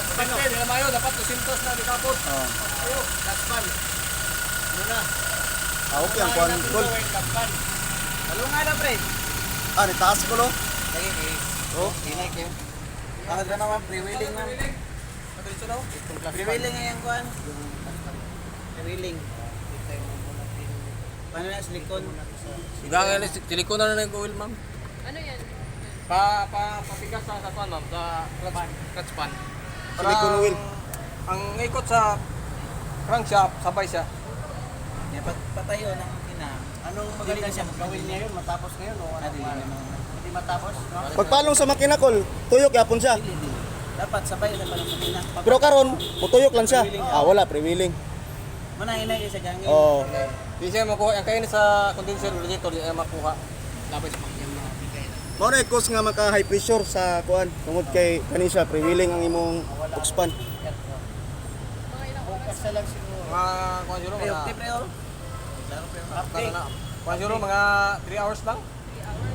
Pagkain, nila mayo, dapat 200 na dikapot. Oh. Ayo, daspan. Muna. Okay ang kuan tol. Halo nga na, pre. Ah, nitaas ko lo. Lagi, eh. Oh. Dinay kayo. Bakit na naman, pre-wheeling na. Pre-wheeling nga yung kuhan. Pre-wheeling. Paano na silikon? Hanggang silikon na ng oil, ma'am. Ano yan? Papigas sa pan, ma'am, sa clutch pan. Silicone wheel. Ang ikot sa crankshaft, sabay siya. Patayo ng makina. Anong maganda siya? Gawin niya yun, matapos ngayon o ano? Hindi matapos, no? Pagpalong sa makina kol, tuyok yapon siya. Dapat sabay na pala makina. Pero karon, mutuyok lang siya. Ah, wala pre-wheeling. Manahinay sa gangin. Oh. Hindi siya makuha. Ang kayo sa condenser radiator, di makuha. Dapat sa makina. Mao na cause nga maka high pressure sa kuan tungod kay kani siya pre-wheeling ang imong tukspan. Mga ilang oras? Basta lang siguro. Mga, kung siguro, mga, Pre-opti, pre-o. kuha siguro, mga 3 hours lang. 3 hours?